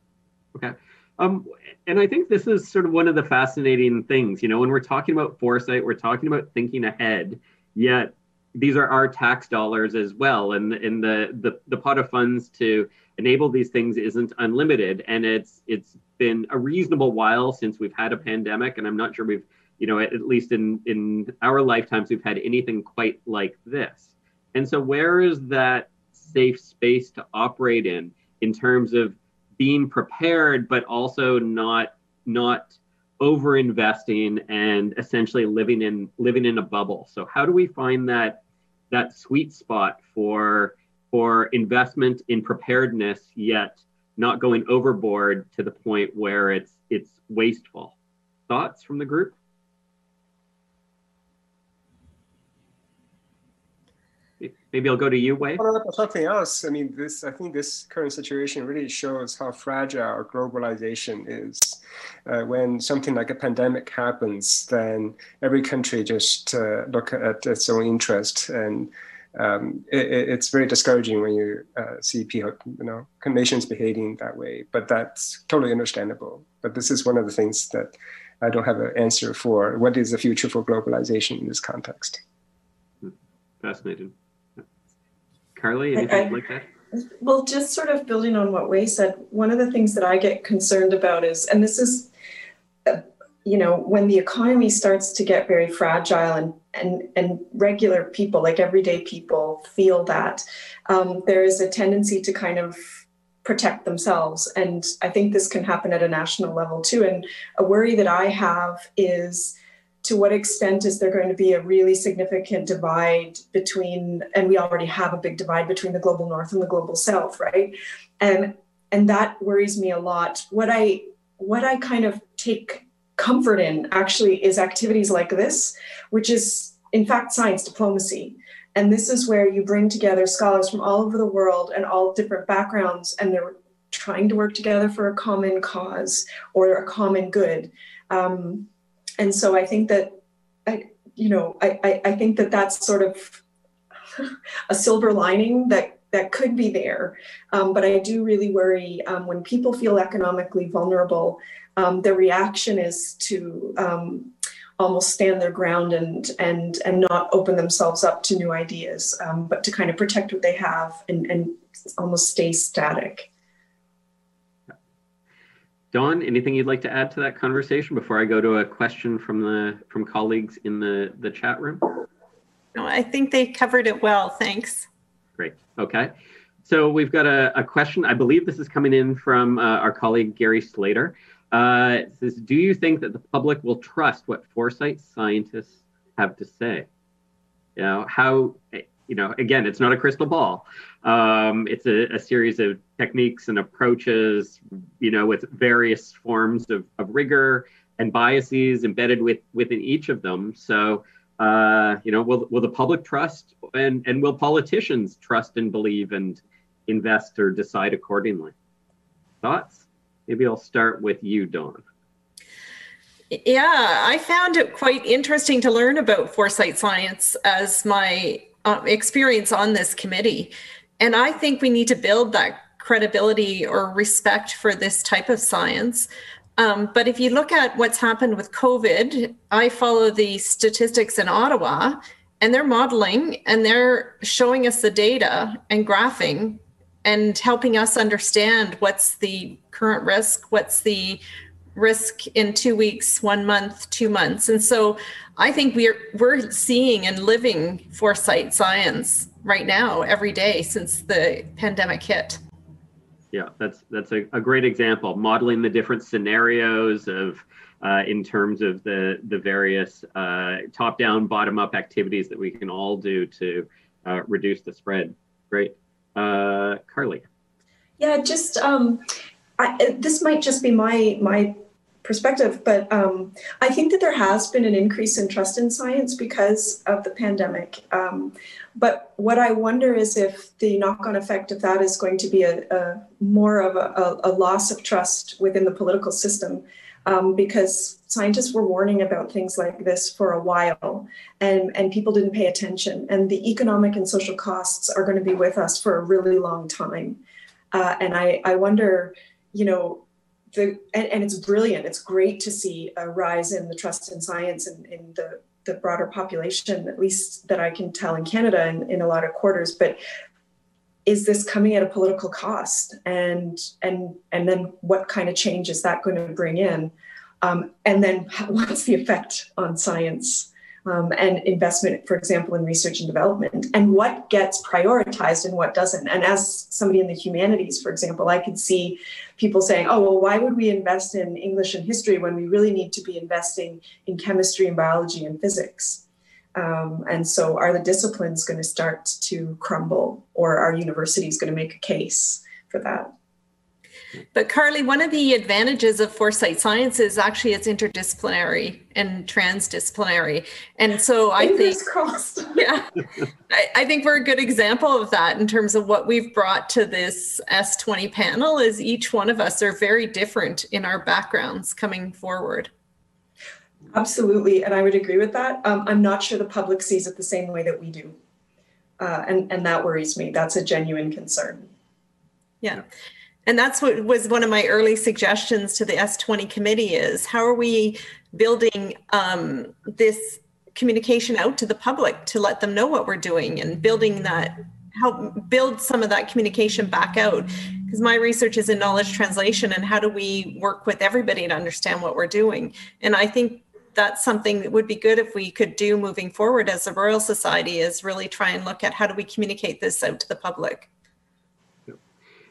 Okay. And I think this is sort of one of the fascinating things, when we're talking about foresight, we're talking about thinking ahead, yet these are our tax dollars as well. And the pot of funds to enable these things isn't unlimited. And it's been a reasonable while since we've had a pandemic. And I'm not sure we've, at least in our lifetimes, we've had anything quite like this. And so where is that safe space to operate in terms of being prepared, but also not over-investing and essentially living in a bubble? So how do we find that sweet spot for investment in preparedness, yet not going overboard to the point where it's wasteful? Thoughts from the group? Maybe I'll go to you, Wei. Well, something else. I mean, I think this current situation really shows how fragile globalization is. When something like a pandemic happens, then every country just look at its own interest, and it's very discouraging when you see people, nations behaving that way. But that's totally understandable. But this is one of the things that I don't have an answer for. What is the future for globalization in this context? Fascinating. Carly, anything like that? Well, just sort of building on what Wei said, one of the things that I get concerned about is, and this is, when the economy starts to get very fragile and regular people, like everyday people, feel that there is a tendency to kind of protect themselves. And I think this can happen at a national level too. And a worry that I have is, to what extent is there going to be a really significant divide between, and we already have a big divide between the global north and the global south, right? And that worries me a lot. What I kind of take comfort in actually is activities like this, which is in fact science diplomacy. And this is where you bring together scholars from all over the world and all different backgrounds, and they're trying to work together for a common cause or a common good. And so I think that, I think that that's sort of a silver lining that could be there. But I do really worry when people feel economically vulnerable, their reaction is to almost stand their ground and not open themselves up to new ideas, but to kind of protect what they have and almost stay static. Dawn, anything you'd like to add to that conversation before I go to a question from colleagues in the chat room? No, I think they covered it well. Thanks. Great. Okay. So we've got a question. I believe this is coming in from our colleague Gary Slater. It says, do you think that the public will trust what foresight scientists have to say? Again, it's not a crystal ball. It's a series of techniques and approaches, with various forms of rigor and biases embedded within each of them. So, will the public trust and will politicians trust and believe and invest or decide accordingly? Thoughts? Maybe I'll start with you, Dawn. Yeah, I found it quite interesting to learn about foresight science as my experience on this committee. And I think we need to build that credibility or respect for this type of science. But if you look at what's happened with COVID, I follow the statistics in Ottawa, and they're modeling and they're showing us the data and graphing and helping us understand what's the current risk, what's the risk in 2 weeks, 1 month, 2 months. And so I think we're seeing and living foresight science right now, every day since the pandemic hit. Yeah, that's a great example, modeling the different scenarios of in terms of the various top-down, bottom-up activities that we can all do to reduce the spread. Great. Carly. Yeah, just this might just be my perspective, but I think that there has been an increase in trust in science because of the pandemic. But what I wonder is if the knock-on effect of that is going to be a more of a loss of trust within the political system, because scientists were warning about things like this for a while, and people didn't pay attention. And the economic and social costs are going to be with us for a really long time. And I wonder, you know, and it's brilliant. It's great to see a rise in the trust in science and in the broader population, at least that I can tell in Canada and in a lot of quarters. But is this coming at a political cost? And then what kind of change is that going to bring in? And then what's the effect on science and investment, for example, in research and development, and what gets prioritized and what doesn't? And as somebody in the humanities, for example, I could see people saying, oh, well, why would we invest in English and history when we really need to be investing in chemistry and biology and physics? And so are the disciplines going to start to crumble, or are universities going to make a case for that? But Carly, one of the advantages of foresight science is actually it's interdisciplinary and transdisciplinary. And so I think, crossed. Yeah, I think we're a good example of that in terms of what we've brought to this S20 panel is each one of us are very different in our backgrounds coming forward. Absolutely. And I would agree with that. I'm not sure the public sees it the same way that we do. And that worries me. That's a genuine concern. Yeah. And that's what was one of my early suggestions to the S20 committee is how are we building this communication out to the public to let them know what we're doing and building that, help build some of that communication back out. Because my research is in knowledge translation and how do we work with everybody to understand what we're doing. And I think that's something that would be good if we could do moving forward as a Royal Society is really try and look at how do we communicate this out to the public.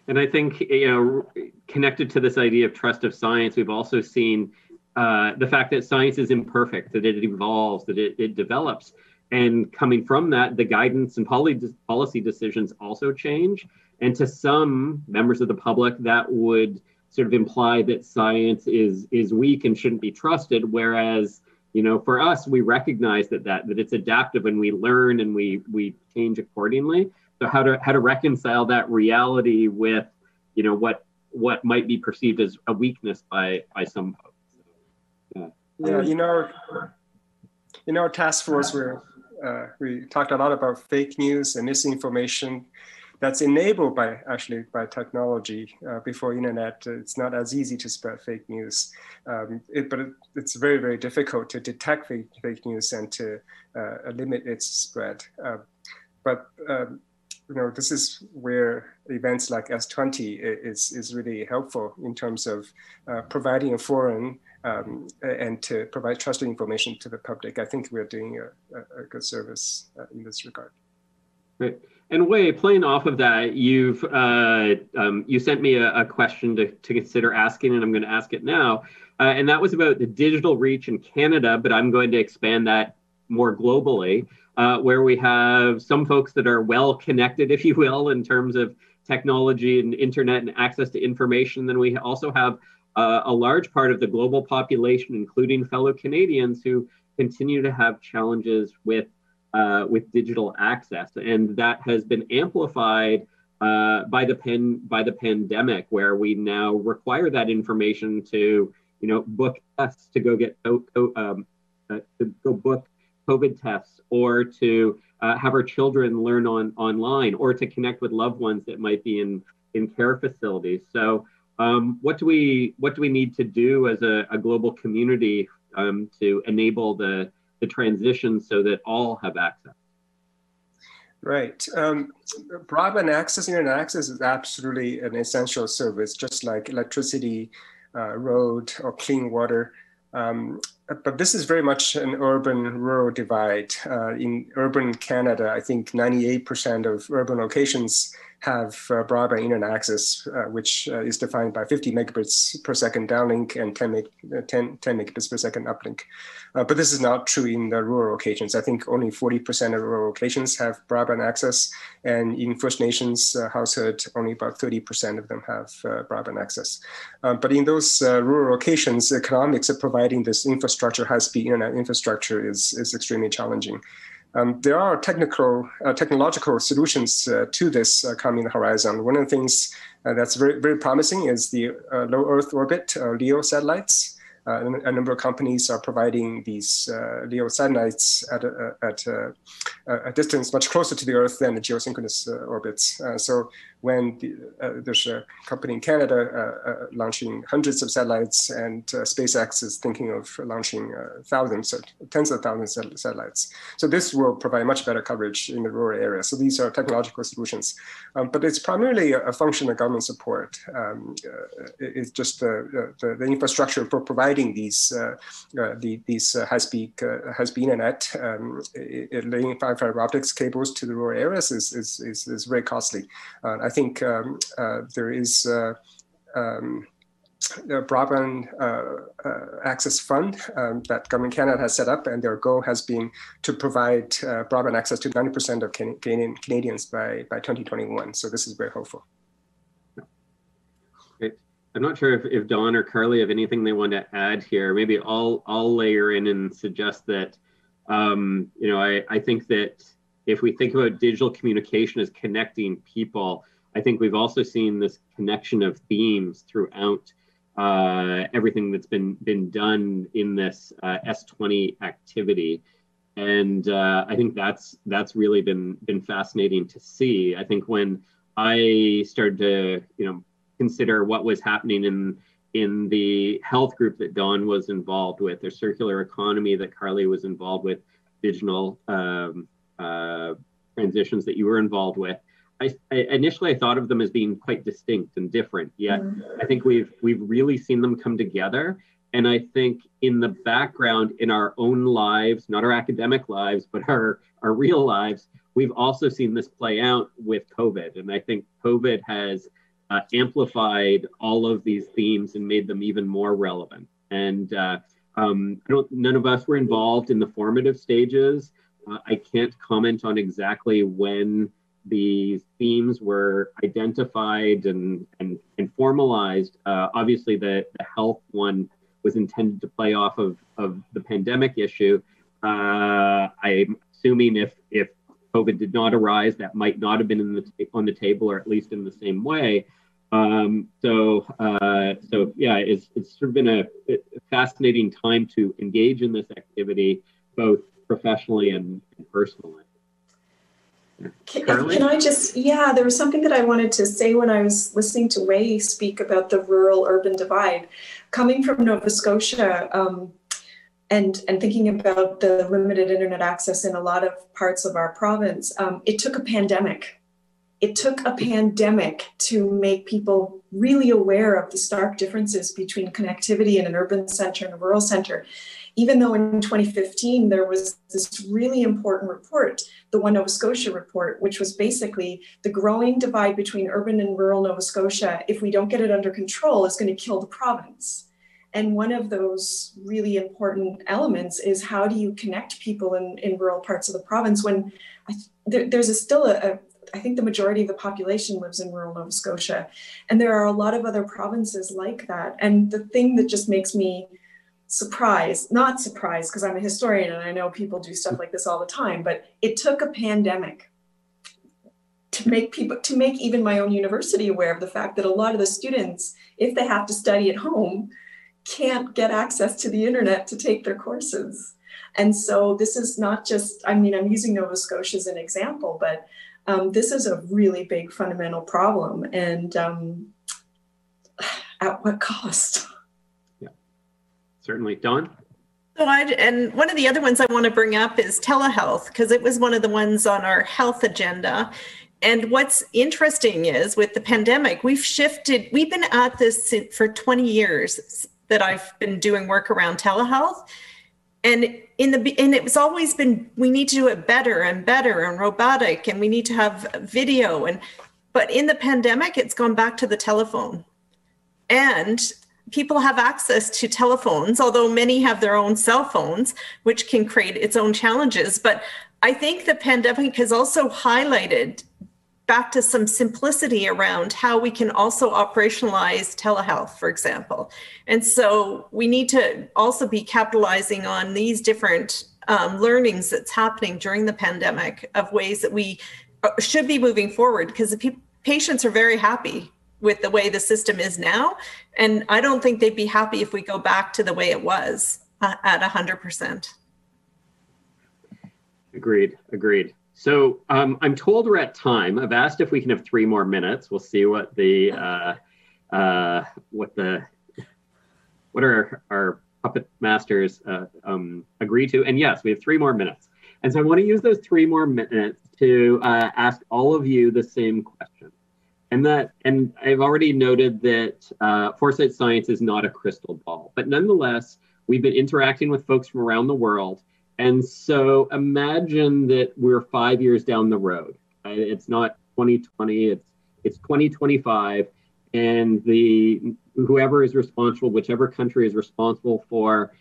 And I think, you know, connected to this idea of trust of science, we've also seen the fact that science is imperfect, that it evolves, that it develops. And coming from that, the guidance and policy decisions also change. And to some members of the public, that would sort of imply that science is weak and shouldn't be trusted. Whereas, you know, for us, we recognize that it's adaptive and we learn and we change accordingly. So how to reconcile that reality with, you know, what might be perceived as a weakness by some folks. Yeah, in our task force, we talked a lot about fake news and misinformation that's enabled by technology. Before internet, it's not as easy to spread fake news, but it's very, very difficult to detect fake news and to limit its spread. You know, this is where events like S20 is really helpful in terms of providing a forum and to provide trusted information to the public. I think we're doing a good service in this regard. Great. And Wei, playing off of that, you sent me a question to consider asking, and I'm going to ask it now. And that was about the digital reach in Canada, but I'm going to expand that more globally. Where we have some folks that are well connected, if you will, in terms of technology and internet and access to information. Then we also have a large part of the global population, including fellow Canadians, who continue to have challenges with digital access, and that has been amplified by the pandemic, where we now require that information to, you know, book tests to go get to go book COVID tests, or to have our children learn online, or to connect with loved ones that might be in care facilities. So what do we need to do as a global community to enable the transition so that all have access? Right. Broadband access, internet access is absolutely an essential service, just like electricity road or clean water. But this is very much an urban-rural divide. In urban Canada, I think 98% of urban locations have broadband internet access, which is defined by 50 megabits per second downlink and 10 megabits per second uplink. But this is not true in the rural locations. I think only 40% of rural locations have broadband access, and in First Nations household, only about 30% of them have broadband access. But in those rural locations, the economics of providing this infrastructure, high-speed internet infrastructure, is extremely challenging. There are technological solutions to this coming the horizon. One of the things that's very, very promising is the low Earth orbit, LEO satellites. A number of companies are providing these LEO satellites at a distance much closer to the Earth than the geosynchronous orbits. So when there's a company in Canada launching hundreds of satellites, and SpaceX is thinking of launching thousands, tens of thousands of satellites. So this will provide much better coverage in the rural area. So these are technological solutions, but it's primarily a function of government support. It's just the infrastructure for providing these high-speed internet, laying fiber optics cables to the rural areas is very costly. I think there is a broadband access fund that Government Canada has set up, and their goal has been to provide broadband access to 90% of Canadians by 2021. So this is very hopeful. Great. I'm not sure if Dawn or Carly have anything they want to add here. Maybe I'll layer in and suggest that I think that if we think about digital communication as connecting people, I think we've also seen this connection of themes throughout everything that's been done in this S20 activity, and I think that's really been fascinating to see. I think when I started to consider what was happening in the health group that Dawn was involved with, or circular economy that Carly was involved with, digital transitions that you were involved with, I initially thought of them as being quite distinct and different, yet I think we've really seen them come together. And I think in the background, in our own lives, not our academic lives, but our real lives, we've also seen this play out with COVID. And I think COVID has amplified all of these themes and made them even more relevant. And none of us were involved in the formative stages. I can't comment on exactly when the themes were identified and formalized. Obviously, the health one was intended to play off of the pandemic issue. I'm assuming if COVID did not arise, that might not have been on the table, or at least in the same way. So yeah, it's sort of been a fascinating time to engage in this activity, both professionally and personally. Can I just, there was something that I wanted to say when I was listening to Wei speak about the rural-urban divide. Coming from Nova Scotia and thinking about the limited internet access in a lot of parts of our province, it took a pandemic. It took a pandemic to make people really aware of the stark differences between connectivity in an urban center and a rural center. Even though in 2015, there was this really important report, the One Nova Scotia report, which was basically the growing divide between urban and rural Nova Scotia, if we don't get it under control, is going to kill the province. And one of those really important elements is, how do you connect people in rural parts of the province when there's still I think the majority of the population lives in rural Nova Scotia. And there are a lot of other provinces like that. And the thing that just makes me not surprised, because I'm a historian and I know people do stuff like this all the time, but it took a pandemic to make even my own university aware of the fact that a lot of the students, if they have to study at home, can't get access to the internet to take their courses. And so this is not just, I'm using Nova Scotia as an example, but this is a really big fundamental problem. And at what cost? Certainly. Dawn? And one of the other ones I want to bring up is telehealth, because it was one of the ones on our health agenda. And what's interesting is with the pandemic, we've been at this for 20 years that I've been doing work around telehealth. And it was always been, we need to do it better and better and robotic, and we need to have video. But in the pandemic, it's gone back to the telephone. And people have access to telephones, although many have their own cell phones, which can create its own challenges. But I think the pandemic has also highlighted back to some simplicity around how we can also operationalize telehealth, for example. And so we need to also be capitalizing on these different learnings that's happening during the pandemic of ways that we should be moving forward, because the patients are very happy with the way the system is now. And I don't think they'd be happy if we go back to the way it was at 100%. Agreed. So I'm told we're at time. I've asked if we can have 3 more minutes. We'll see what our puppet masters agree to. And yes, we have 3 more minutes. And so I want to use those 3 more minutes to ask all of you the same question. And I've already noted that Foresight Science is not a crystal ball, but nonetheless, we've been interacting with folks from around the world. And so imagine that we're 5 years down the road. It's not 2020, it's 2025. And whoever is responsible, whichever country is responsible for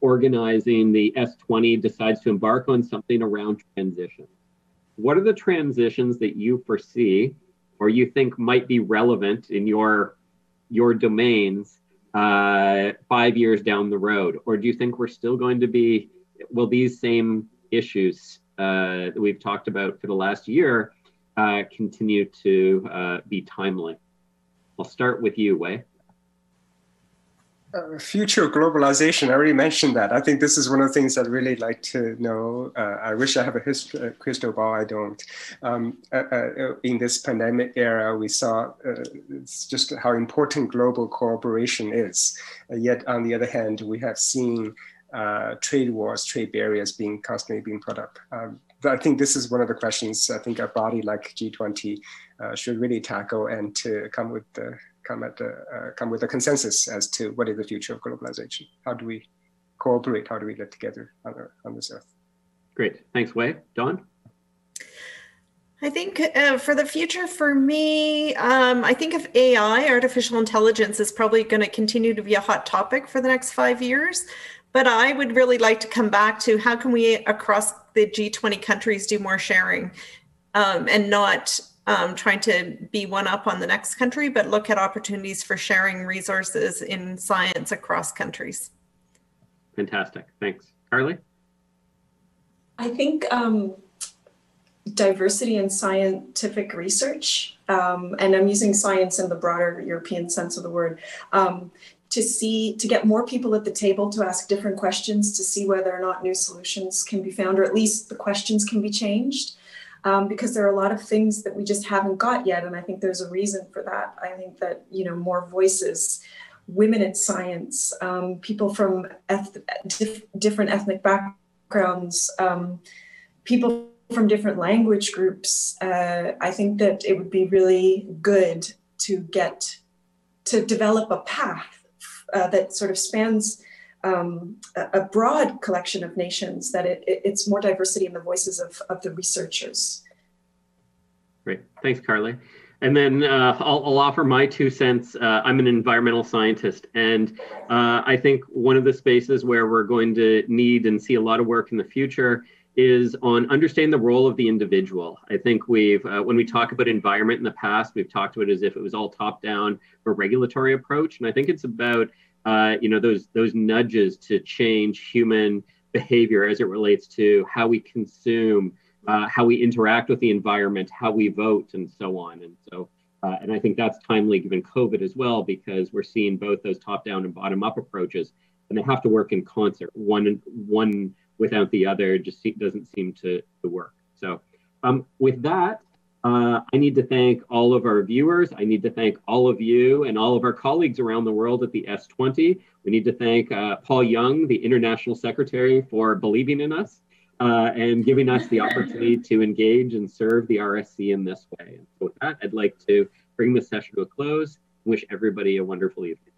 organizing the S20 decides to embark on something around transition. What are the transitions that you foresee or you think might be relevant in your domains 5 years down the road? Or do you think we're still going to be, will these same issues that we've talked about for the last year continue to be timely? I'll start with you, Wei. Future globalization, I already mentioned that. I think this is one of the things I'd really like to know. I wish I have a crystal ball, I don't. In this pandemic era, we saw it's just how important global cooperation is. Yet on the other hand, we have seen trade wars, trade barriers constantly being put up. I think this is one of the questions I think a body like G20 should really tackle, and to come with a consensus as to what is the future of globalization. How do we cooperate? How do we live together on this earth? Great, thanks, Wei. Dawn? I think for the future, for me, I think of AI, artificial intelligence, is probably going to continue to be a hot topic for the next 5 years. But I would really like to come back to how can we, across the G20 countries, do more sharing and not trying to be one up on the next country, but look at opportunities for sharing resources in science across countries. Fantastic, thanks. Carly? I think diversity in scientific research, and I'm using science in the broader European sense of the word, to get more people at the table to ask different questions, to see whether or not new solutions can be found, or at least the questions can be changed, because there are a lot of things that we just haven't got yet, and I think there's a reason for that. I think that, more voices, women in science, people from different ethnic backgrounds, people from different language groups, I think that it would be really good to develop a path that sort of spans a broad collection of nations, that it's more diversity in the voices of the researchers. Great, thanks, Carly. And then I'll offer my 2 cents. I'm an environmental scientist, and I think one of the spaces where we're going to need and see a lot of work in the future is on understanding the role of the individual. I think when we talk about environment in the past, we've talked about it as if it was all top-down or regulatory approach. And I think it's about, those nudges to change human behavior as it relates to how we consume, how we interact with the environment, how we vote, and so on. And so, and I think that's timely given COVID as well, because we're seeing both those top-down and bottom-up approaches, and they have to work in concert. One without the other just doesn't seem to work. So with that, I need to thank all of our viewers. I need to thank all of you and all of our colleagues around the world at the S20. We need to thank Paul Young, the International Secretary, for believing in us. and giving us the opportunity to engage and serve the RSC in this way. And so with that, I'd like to bring this session to a close and wish everybody a wonderful evening.